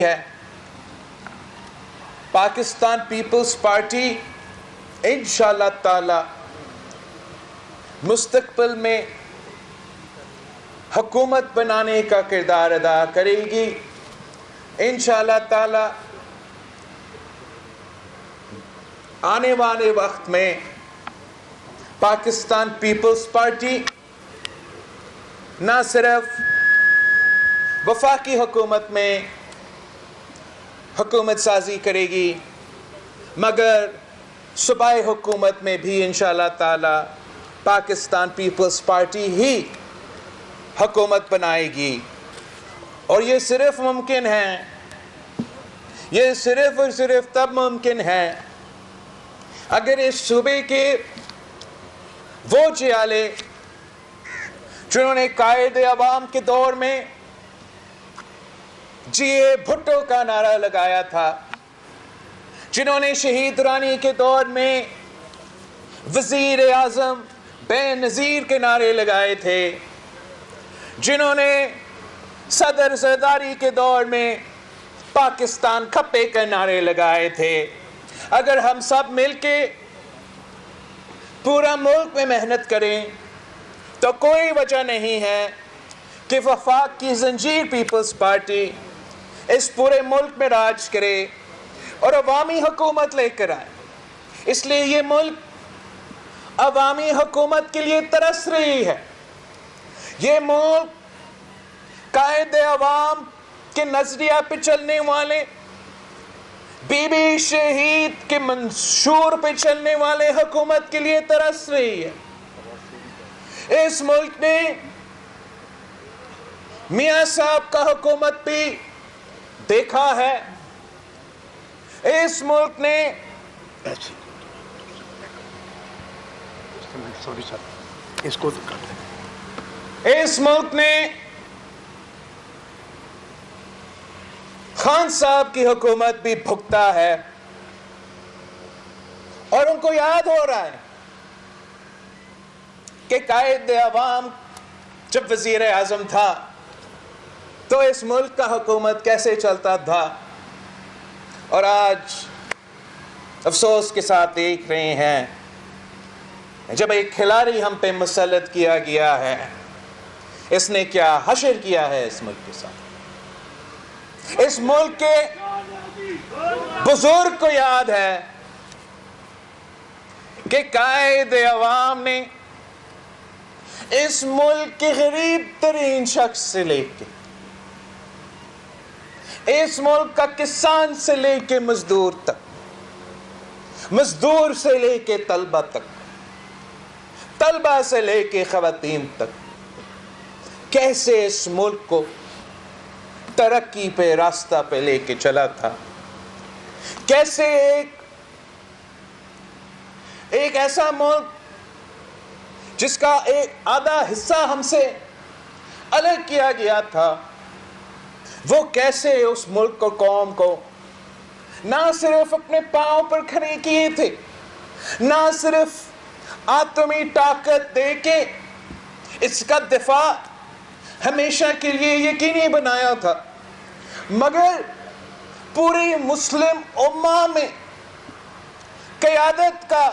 ہے Pakistan Peoples party انشاءاللہ تعالی مستقبل میں حکومت بنانے کا کردار ادا کرے گی. انشاءاللہ تعالی آنے والے وقت میں پاکستان پیپلز پارٹی نہ صرف وفاقی حکومت میں حکومت سازی کرے گی مگر صوبائی حکومت میں بھی انشاءاللہ تعالی پاکستان پیپلز پارٹی ہی حکومت بنائے گی. اور یہ صرف ممکن ہے، یہ صرف اور صرف تب ممکن ہے اگر اس صوبے کے وہ جیالے جنہوں نے قائد عوام کے دور میں جی اے بھٹو کا نعرہ لگایا تھا، جنہوں نے شہید رانی کے دور میں وزیر اعظم بے نظیر کے نعرے لگائے تھے، جنہوں نے صدر زرداری کے دور میں پاکستان کھپے کے نعرے لگائے تھے، اگر ہم سب مل کے پورا ملک میں محنت کریں تو کوئی وجہ نہیں ہے کہ وفاق کی زنجیر پیپلز پارٹی اس پورے ملک میں راج کرے اور عوامی حکومت لے کر آئے. اس لیے یہ ملک عوامی حکومت کے لیے ترس رہی ہے. یہ ملک قائد عوام کے نظریہ پہ چلنے والے، بی بی شہید کے منشور پہ چلنے والے حکومت کے لیے ترس رہی ہے. اس ملک نے میاں صاحب کا حکومت بھی دیکھا ہے. اس ملک نے خان صاحب کی حکومت بھی بھگتا ہے اور ان کو یاد ہو رہا ہے کہ قائد عوام جب وزیر اعظم تھا تو اس ملک کا حکومت کیسے چلتا تھا. اور آج افسوس کے ساتھ دیکھ رہے ہیں جب ایک کھلاڑی ہم پہ مسلط کیا گیا ہے، اس نے کیا حشر کیا ہے اس ملک کے ساتھ. اس ملک کے بزرگ کو یاد ہے کہ قائد عوام نے اس ملک کے غریب ترین شخص سے لے کے اس ملک کا کسان سے لے کے مزدور تک، مزدور سے لے کے طلبہ تک، طلبہ سے لے کے خواتین تک کیسے اس ملک کو ترقی پہ راستہ پہ لے کے چلا تھا. کیسے ایک ایسا ملک جس کا ایک آدھا حصہ ہم سے الگ کیا گیا تھا، وہ کیسے اس ملک کو، قوم کو نہ صرف اپنے پاؤں پر کھڑے کیے تھے، نہ صرف آتمی طاقت دے کے اس کا دفاع ہمیشہ کے لیے یقینی بنایا تھا، مگر پوری مسلم امہ میں قیادت کا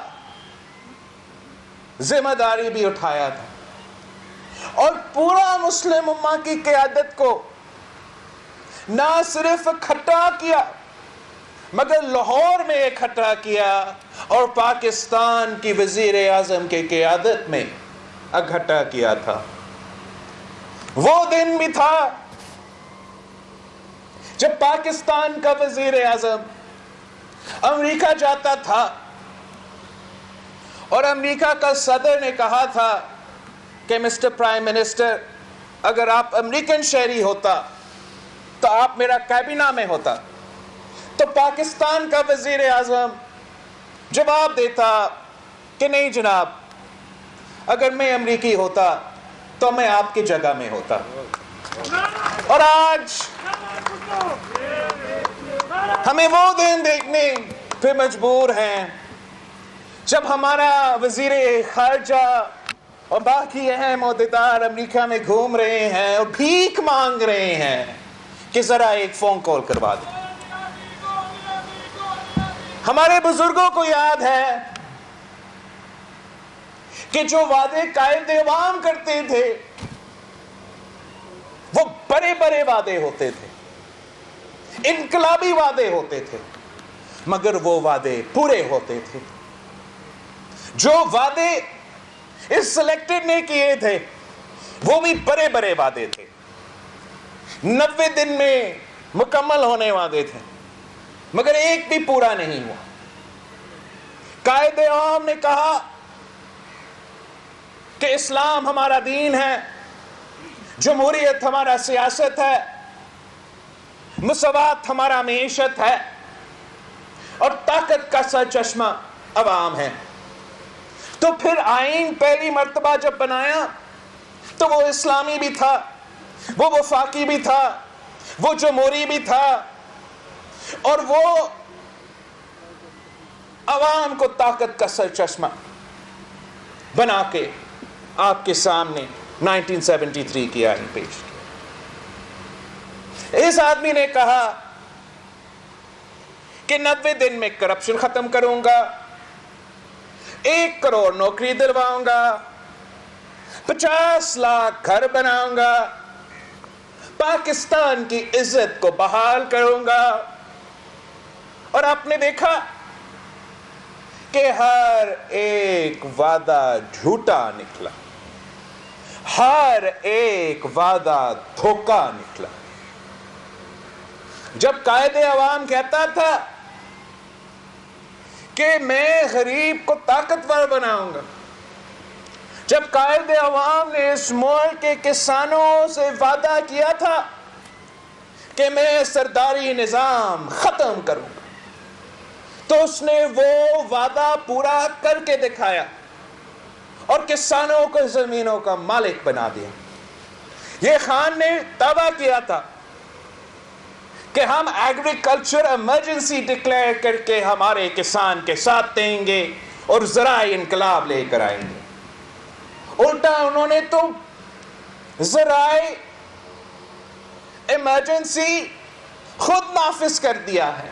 ذمہ داری بھی اٹھایا تھا. اور پورا مسلم امہ کی قیادت کو نہ صرف اکٹھا کیا مگر لاہور میں اکٹھا کیا اور پاکستان کی وزیر اعظم کی قیادت میں اکٹھا کیا تھا. وہ دن بھی تھا جب پاکستان کا وزیر اعظم امریکہ جاتا تھا اور امریکہ کا صدر نے کہا تھا کہ مسٹر پرائم منسٹر، اگر آپ امریکن شہری ہوتا تو آپ میرا کابینہ میں ہوتا. تو پاکستان کا وزیر اعظم جواب دیتا کہ نہیں جناب، اگر میں امریکی ہوتا تو میں آپ کی جگہ میں ہوتا. اور آج ہمیں وہ دن دیکھنے پہ مجبور ہیں جب ہمارا وزیر خارجہ اور باقی اہم عہدیدار امریکہ میں گھوم رہے ہیں اور بھیک مانگ رہے ہیں کہ ذرا ایک فون کال کروا دیں. ہمارے بزرگوں کو یاد ہے کہ جو وعدے قائد عوام کرتے تھے وہ بڑے بڑے وعدے ہوتے تھے, انقلابی وعدے ہوتے تھے, مگر وہ وعدے پورے ہوتے تھے. جو وعدے اس سلیکٹڈ نے کیے تھے وہ بھی بڑے بڑے وعدے تھے, 90 دن میں مکمل ہونے وعدے تھے, مگر ایک بھی پورا نہیں ہوا. قائد عام نے کہا کہ اسلام ہمارا دین ہے, جمہوریت ہمارا سیاست ہے, مساوات ہمارا معیشت ہے, اور طاقت کا سرچشمہ عوام ہے. تو پھر آئین پہلی مرتبہ جب بنایا تو وہ اسلامی بھی تھا, وہ وفاقی بھی تھا, وہ جمہوری بھی تھا, اور وہ عوام کو طاقت کا سرچشمہ بنا کے آپ کے سامنے 1973 کی آئین پیش کیا. اس آدمی نے کہا کہ 90 دن میں کرپشن ختم کروں گا, 1 کروڑ نوکری دلواؤں گا, 50 لاکھ گھر بناؤں گا, پاکستان کی عزت کو بحال کروں گا. اور آپ نے دیکھا کہ ہر ایک وعدہ جھوٹا نکلا, ہر ایک وعدہ دھوکا نکلا. جب قائد عوام کہتا تھا کہ میں غریب کو طاقتور بناؤں گا, جب قائد عوام نے اس ملک کے کسانوں سے وعدہ کیا تھا کہ میں سرداری نظام ختم کروں گا, تو اس نے وہ وعدہ پورا کر کے دکھایا اور کسانوں کو زمینوں کا مالک بنا دیا. یہ خان نے دعویٰ کیا تھا کہ ہم ایگریکلچر ایمرجنسی ڈکلیئر کر کے ہمارے کسان کے ساتھ دیں گے اور زرعی انقلاب لے کر آئیں گے. الٹا انہوں نے تو زرعی ایمرجنسی خود نافذ کر دیا ہے.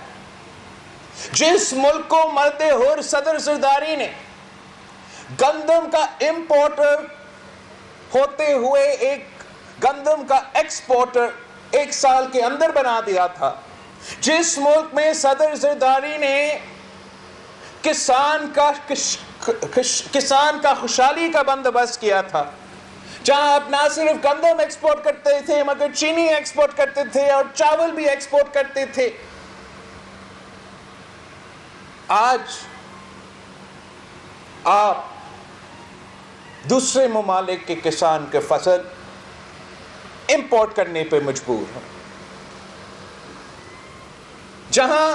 جس ملک کو مرد حر صدر زرداری نے گندم کا امپورٹر ہوتے ہوئے ایک گندم کا ایکسپورٹر 1 سال کے اندر بنا دیا تھا, جس ملک میں صدر زرداری نے کسان کا خوشحالی کا بندوبست کیا تھا, جہاں آپ نہ صرف گندم ایکسپورٹ کرتے تھے مگر چینی ایکسپورٹ کرتے تھے اور چاول بھی ایکسپورٹ کرتے تھے. آج آپ دوسرے ممالک کے کسان کے فصل امپورٹ کرنے پہ مجبور ہیں, جہاں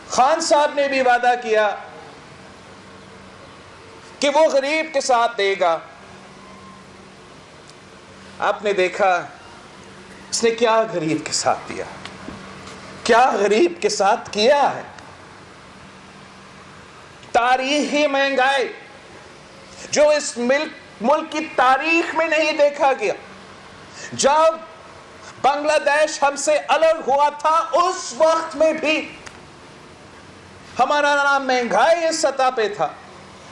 خان صاحب نے بھی وعدہ کیا کہ وہ غریب کے ساتھ دے گا. آپ نے دیکھا اس نے کیا غریب کے ساتھ دیا, کیا غریب کے ساتھ کیا ہے. تاریخی مہنگائی جو اس ملک کی تاریخ میں نہیں دیکھا گیا. جب بنگلہ دیش ہم سے الگ ہوا تھا اس وقت میں بھی ہمارا نام مہنگائی اس سطح پہ تھا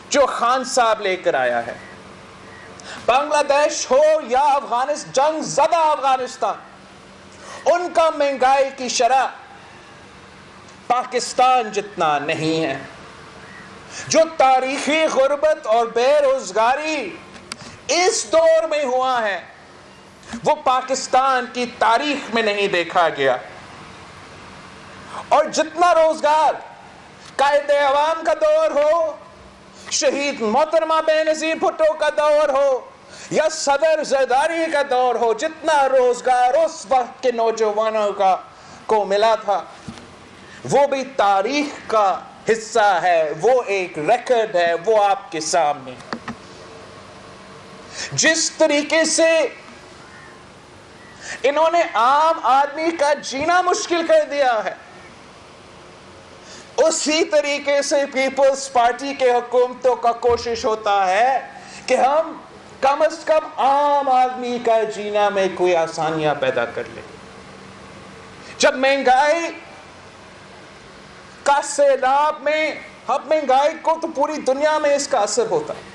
جو خان صاحب لے کر آیا ہے. بنگلہ دیش ہو یا جنگ زدہ افغانستان, ان کا مہنگائی کی شرح پاکستان جتنا نہیں ہے. جو تاریخی غربت اور بے روزگاری اس دور میں ہوا ہے وہ پاکستان کی تاریخ میں نہیں دیکھا گیا. اور جتنا روزگار قائد عوام کا دور ہو, شہید محترمہ بے نظیر بھٹو کا دور ہو یا صدر زرداری کا دور ہو, جتنا روزگار اس وقت کے نوجوانوں کو ملا تھا وہ بھی تاریخ کا حصہ ہے, وہ ایک ریکارڈ ہے, وہ آپ کے سامنے. جس طریقے سے انہوں نے عام آدمی کا جینا مشکل کر دیا ہے, اسی طریقے سے پیپلز پارٹی کے حکومتوں کا کوشش ہوتا ہے کہ ہم کم از کم عام آدمی کا جینا میں کوئی آسانیاں پیدا کر لے. جب مہنگائی کا سیلاب میں، اب مہنگائی کو تو پوری دنیا میں اس کا اثر ہوتا ہے.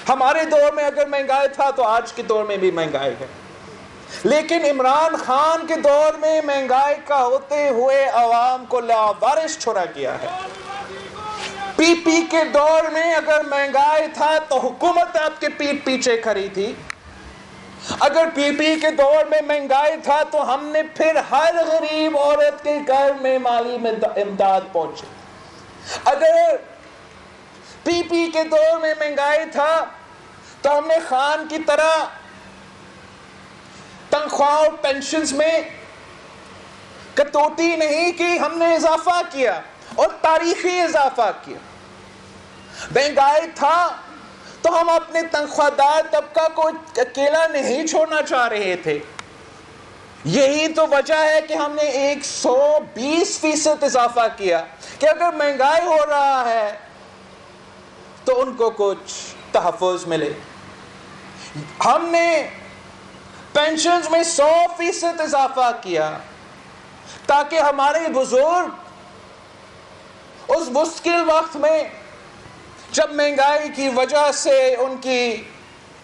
ہمارے دور میں اگر مہنگائی تھا تو آج کے دور میں بھی مہنگائی ہے، لیکن عمران خان کے دور میں مہنگائی کا ہوتے ہوئے عوام کو لاوارث چھوڑا گیا ہے. پی پی کے دور میں اگر مہنگائی تھا تو حکومت آپ کے پیٹ پیچھے کھڑی تھی. اگر پی پی کے دور میں مہنگائی تھا تو ہم نے پھر ہر غریب عورت کے گھر میں مالی امداد پہنچی. اگر پی پی کے دور میں مہنگائی تھا تو ہم نے خان کی طرح تنخواہ اور پینشنز میں کٹوتی نہیں کی، ہم نے اضافہ کیا اور تاریخی اضافہ کیا. مہنگائی تھا تو ہم اپنے تنخواہ دار طبقہ کو اکیلا نہیں چھوڑنا چاہ رہے تھے. یہی تو وجہ ہے کہ ہم نے 120% اضافہ کیا کہ اگر مہنگائی ہو رہا ہے تو ان کو کچھ تحفظ ملے. ہم نے پینشنز میں 100% اضافہ کیا تاکہ ہمارے بزرگ اس مشکل وقت میں جب مہنگائی کی وجہ سے ان کی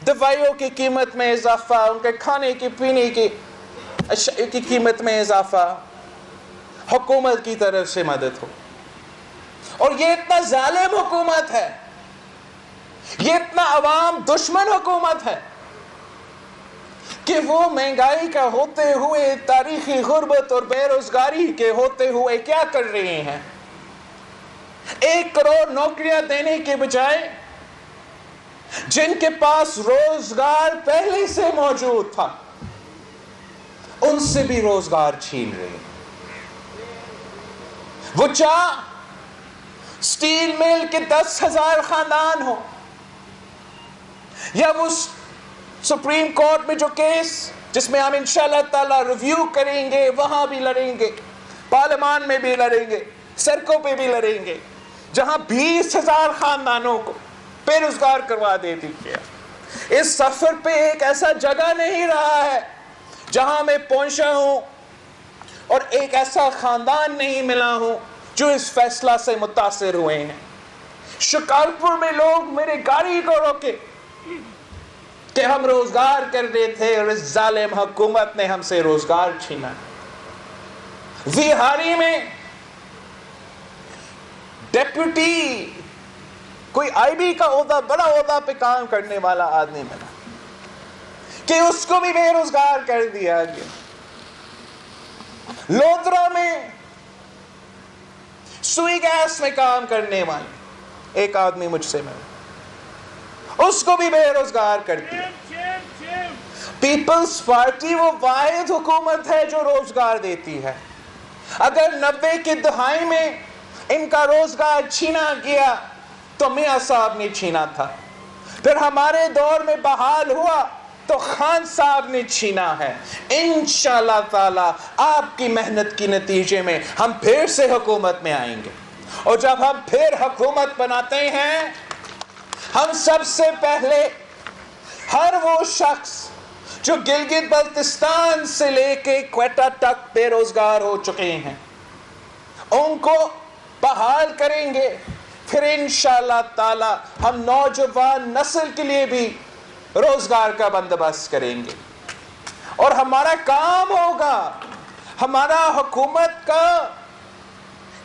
دوائیوں کی قیمت میں اضافہ، ان کے کھانے کی پینے کی قیمت میں اضافہ، حکومت کی طرف سے مدد ہو. اور یہ اتنا ظالم حکومت ہے، یہ اتنا عوام دشمن حکومت ہے کہ وہ مہنگائی کا ہوتے ہوئے، تاریخی غربت اور بے روزگاری کے ہوتے ہوئے کیا کر رہے ہیں؟ 1 کروڑ نوکریاں دینے کے بجائے جن کے پاس روزگار پہلے سے موجود تھا ان سے بھی روزگار چھین رہے ہیں. وہ چاہ سٹیل مل کے 10,000 خاندان ہو، یا وہ سپریم کورٹ میں جو کیس جس میں ہم انشاءاللہ تعالی ریویو کریں گے وہاں بھی لڑیں گے، پارلیمان میں بھی لڑیں گے، سڑکوں پہ بھی لڑیں گے، جہاں 20,000 خاندانوں کو بے روزگار کروا دیتی ہے. اس سفر پہ ایک ایسا جگہ نہیں رہا ہے جہاں میں پہنچا ہوں اور ایک ایسا خاندان نہیں ملا ہوں جو اس فیصلہ سے متاثر ہوئے ہیں. شکارپور میں لوگ میرے گاڑی کو روکے کہ ہم روزگار کر رہے تھے اور اس ظالم حکومت نے ہم سے روزگار چھینا. ویہاری میں ڈیپیوٹی کوئی آئی بی کا عہدہ، بڑا عہدہ پہ کام کرنے والا آدمی ملا کہ اس کو بھی بے روزگار کر دیا گیا. لودرا میں سوئی گیس میں کام کرنے والے ایک آدمی مجھ سے ملا، اس کو بھی بے روزگار کر دیا. پیپلز پارٹی وہ واحد حکومت ہے جو روزگار دیتی ہے. اگر 90 کی دہائی میں ان کا روزگار چھینا گیا تو میاں صاحب نے چھینا تھا، پھر ہمارے دور میں بحال ہوا تو خان صاحب نے چھینا ہے. انشاءاللہ تعالی آپ کی محنت کی نتیجے میں ہم پھر سے حکومت میں آئیں گے، اور جب ہم پھر حکومت بناتے ہیں ہم سب سے پہلے ہر وہ شخص جو گلگت بلتستان سے لے کے کوئٹہ تک بے روزگار ہو چکے ہیں ان کو بحال کریں گے. پھر انشاءاللہ تعالی ہم نوجوان نسل کے لیے بھی روزگار کا بندوبست کریں گے، اور ہمارا کام ہوگا، ہمارا حکومت کا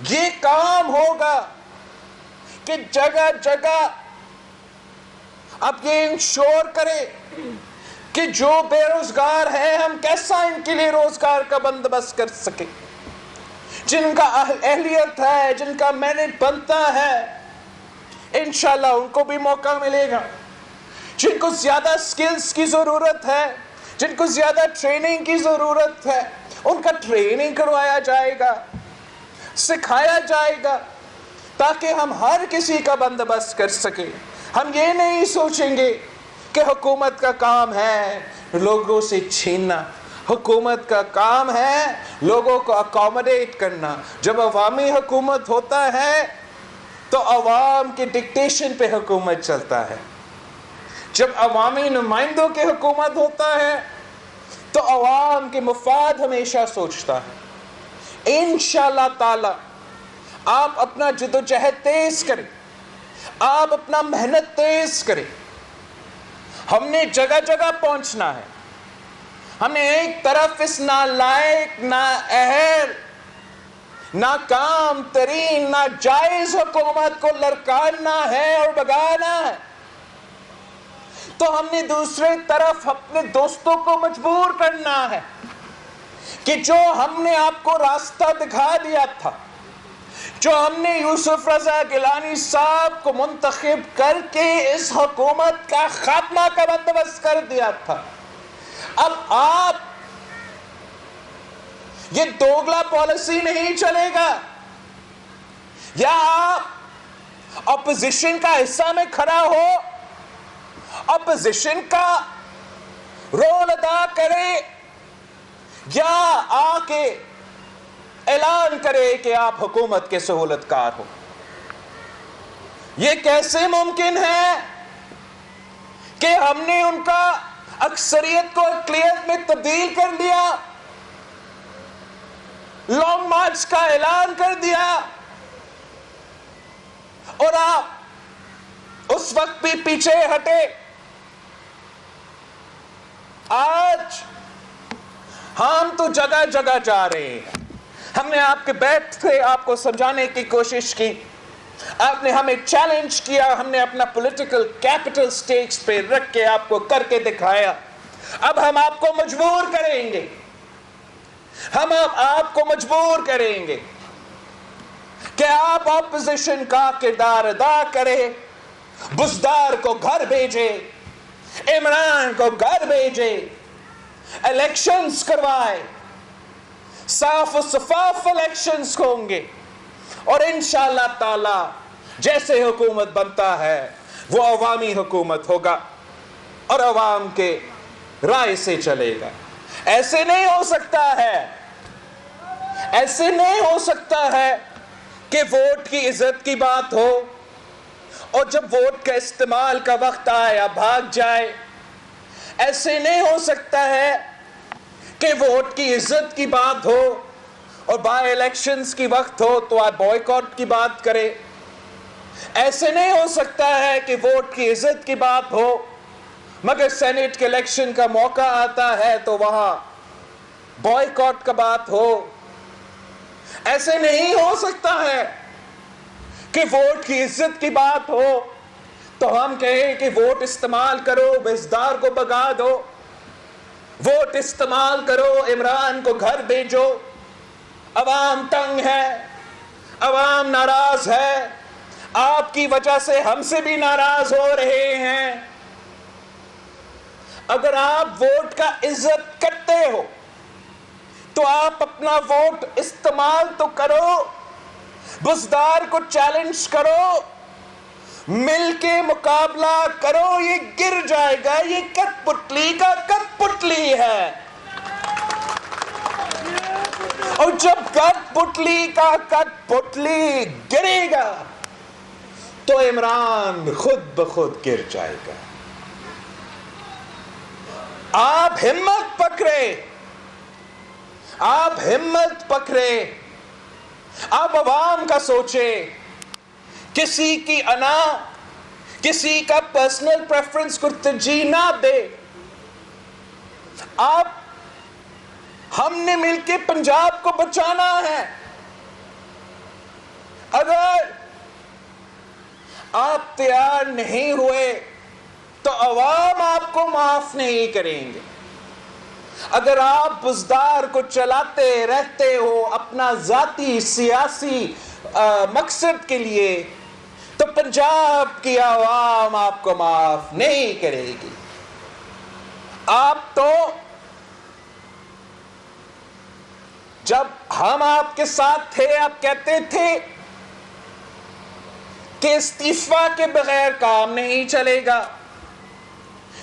یہ کام ہوگا کہ جگہ جگہ اب یہ انشور کرے کہ جو بے روزگار ہے ہم کیسا ان کے لیے روزگار کا بندوبست کر سکیں. جن کا اہلیت ہے، جن کا میرٹ بنتا ہے، انشاءاللہ ان کو بھی موقع ملے گا. جن کو زیادہ سکلز کی ضرورت ہے، جن کو زیادہ ٹریننگ کی ضرورت ہے، ان کا ٹریننگ کروایا جائے گا، سکھایا جائے گا تاکہ ہم ہر کسی کا بندوبست کر سکیں. ہم یہ نہیں سوچیں گے کہ حکومت کا کام ہے لوگوں سے چھیننا، حکومت کا کام ہے لوگوں کو اکوموڈیٹ کرنا. جب عوامی حکومت ہوتا ہے تو عوام کے ڈکٹیشن پہ حکومت چلتا ہے. جب عوامی نمائندوں کی حکومت ہوتا ہے تو عوام کے مفاد ہمیشہ سوچتا ہے۔ انشاءاللہ تعالی آپ اپنا جدوجہد تیز کریں، آپ اپنا محنت تیز کریں۔ ہم نے جگہ جگہ پہنچنا ہے، ہم نے ایک طرف اس نالائق، نااہل، ناکام ترین، ناجائز حکومت کو لڑکانا ہے اور بھگانا ہے، تو ہم نے دوسرے طرف اپنے دوستوں کو مجبور کرنا ہے کہ جو ہم نے آپ کو راستہ دکھا دیا تھا، جو ہم نے یوسف رضا گیلانی صاحب کو منتخب کر کے اس حکومت کا خاتمہ کا بندوبست کر دیا تھا، اب آپ یہ دوگلا پالیسی نہیں چلے گا، یا آپ اپوزیشن کا حصہ میں کھڑا ہو، اپوزیشن کا رول ادا کرے، یا آ کے اعلان کرے کہ آپ حکومت کے سہولت کار ہو۔ یہ کیسے ممکن ہے کہ ہم نے ان کا اکثریت کو اقلیت میں تبدیل کر دیا، لانگ مارچ کا اعلان کر دیا، اور آپ اس وقت بھی پیچھے ہٹے۔ آج ہم تو جگہ جگہ جا رہے ہیں، ہم نے آپ کے بیٹھے آپ کو سمجھانے کی کوشش کی، آپ نے ہمیں چیلنج کیا، ہم نے اپنا پولیٹیکل کیپٹل سٹیکس پہ رکھ کے آپ کو کر کے دکھایا۔ اب ہم آپ کو مجبور کریں گے، ہم آپ کو مجبور کریں گے کہ آپ اپوزیشن کا کردار ادا کریں، بزدار کو گھر بھیجے، عمران کو گھر بھیجے، الیکشنز کروائے، صاف و شفاف الیکشنز ہوں گے، اور انشاءاللہ تعالی جیسے حکومت بنتا ہے وہ عوامی حکومت ہوگا اور عوام کے رائے سے چلے گا۔ ایسے نہیں ہو سکتا ہے، ایسے نہیں ہو سکتا ہے کہ ووٹ کی عزت کی بات ہو اور جب ووٹ کا استعمال کا وقت آئے یا بھاگ جائے۔ ایسے نہیں ہو سکتا ہے کہ ووٹ کی عزت کی بات ہو اور بائی الیکشنز کی وقت ہو تو آپ بوائیکاٹ کی بات کرے۔ ایسے نہیں ہو سکتا ہے کہ ووٹ کی عزت کی بات ہو مگر سینٹ کے الیکشن کا موقع آتا ہے تو وہاں بوائیکاٹ کا بات ہو۔ ایسے نہیں ہو سکتا ہے کہ ووٹ کی عزت کی بات ہو تو ہم کہیں کہ ووٹ استعمال کرو، بزدار کو بھگا دو، ووٹ استعمال کرو، عمران کو گھر بھیجو۔ عوام تنگ ہے، عوام ناراض ہے، آپ کی وجہ سے ہم سے بھی ناراض ہو رہے ہیں۔ اگر آپ ووٹ کا عزت کرتے ہو تو آپ اپنا ووٹ استعمال تو کرو، بزدار کو چیلنج کرو، مل کے مقابلہ کرو۔ یہ گر جائے گا، یہ کٹ پتلی کا کٹ پتلی ہے، اور جب کٹ پتلی کا کٹ پتلی گرے گا تو عمران خود بخود گر جائے گا۔ آپ ہمت پکڑے، آپ ہمت پکڑے، آپ عوام کا سوچے، کسی کی انا، کسی کا پرسنل پریفرنس کو ترجیح نہ دے۔ ہم نے مل کے پنجاب کو بچانا ہے۔ اگر آپ تیار نہیں ہوئے تو عوام آپ کو معاف نہیں کریں گے۔ اگر آپ بزدار کو چلاتے رہتے ہو اپنا ذاتی سیاسی مقصد کے لیے تو پنجاب کی عوام آپ کو معاف نہیں کرے گی۔ آپ تو جب ہم آپ کے ساتھ تھے آپ کہتے تھے کہ استعفا کے بغیر کام نہیں چلے گا،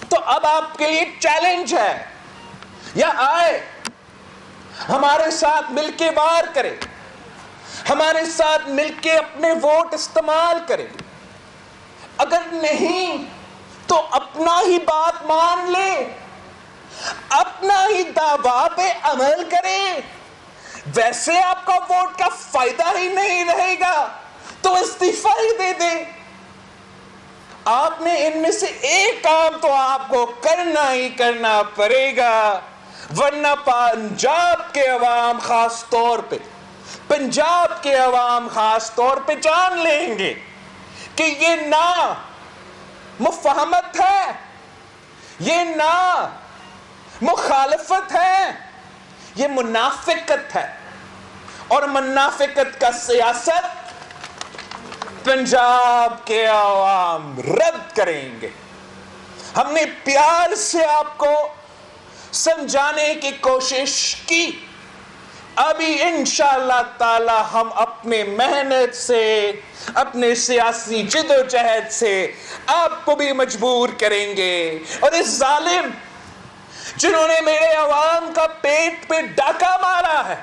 تو اب آپ کے لیے چیلنج ہے، یا آئے ہمارے ساتھ مل کے وار کرے، ہمارے ساتھ مل کے اپنے ووٹ استعمال کرے۔ اگر نہیں تو اپنا ہی بات مان لے, اپنا ہی دعویٰ پہ عمل کرے. ویسے آپ کا ووٹ کا فائدہ ہی نہیں رہے گا تو استعفا ہی دے دے. آپ نے ان میں سے ایک کام تو آپ کو کرنا ہی کرنا پڑے گا, ورنہ پنجاب کے عوام خاص طور پہ جان لیں گے کہ یہ نہ مفاہمت ہے, یہ نہ مخالفت ہے, یہ منافقت ہے. اور منافقت کا سیاست پنجاب کے عوام رد کریں گے. ہم نے پیار سے آپ کو سمجھانے کی کوشش کی, ابھی انشاءاللہ تعالی ہم اپنے محنت سے, اپنے سیاسی جدوجہد سے آپ کو بھی مجبور کریں گے. اور اس ظالم جنہوں نے میرے عوام کا پیٹ پہ ڈاکہ مارا ہے,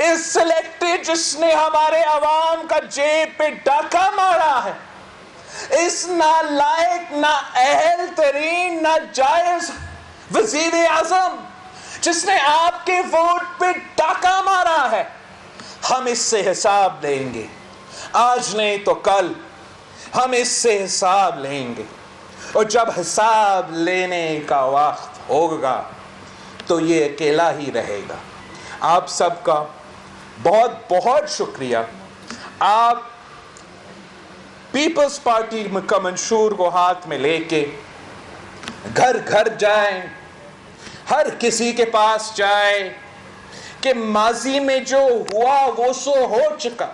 اس سلیکٹڈ جس نے ہمارے عوام کا جیب پہ ڈاکہ مارا ہے, اس نالائق, نا اہل ترین, نا جائز وزیر اعظم جس نے آپ کے ووٹ پہ ڈاکہ مارا ہے, ہم اس سے حساب لیں گے. آج نہیں تو کل ہم اس سے حساب لیں گے, اور جب حساب لینے کا وقت ہوگا تو یہ اکیلا ہی رہے گا. آپ سب کا بہت بہت شکریہ. آپ پیپلز پارٹی کا منشور کو ہاتھ میں لے کے گھر گھر جائیں, ہر کسی کے پاس جائیں کہ ماضی میں جو ہوا وہ سو ہو چکا,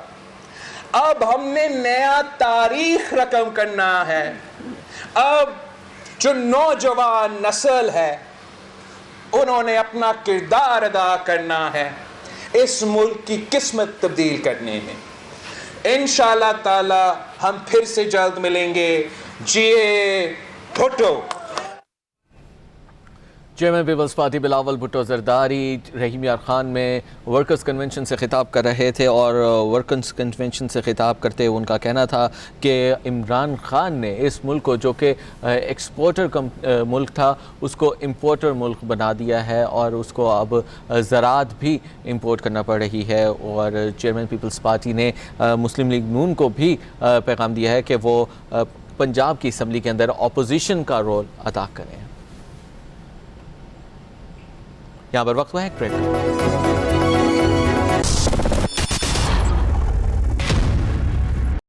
اب ہم نے نیا تاریخ رقم کرنا ہے. اب جو نوجوان نسل ہے انہوں نے اپنا کردار ادا کرنا ہے اس ملک کی قسمت تبدیل کرنے میں. انشاءاللہ تعالی ہم پھر سے جلد ملیں گے. جیے بھٹو. چیئرمین پیپلز پارٹی بلاول بھٹو زرداری رحیم یار خان میں ورکرز کنونشن سے خطاب کر رہے تھے, اور ورکرز کنونشن سے خطاب کرتے ان کا کہنا تھا کہ عمران خان نے اس ملک کو, جو کہ ایکسپورٹر ملک تھا, اس کو امپورٹر ملک بنا دیا ہے, اور اس کو اب زراعت بھی امپورٹ کرنا پڑ رہی ہے. اور چیئرمین پیپلز پارٹی نے مسلم لیگ نون کو بھی پیغام دیا ہے کہ وہ پنجاب کی اسمبلی کے اندر اپوزیشن کا رول ادا کریں. یہاں پر وقت ہوا ہے ایک بریک.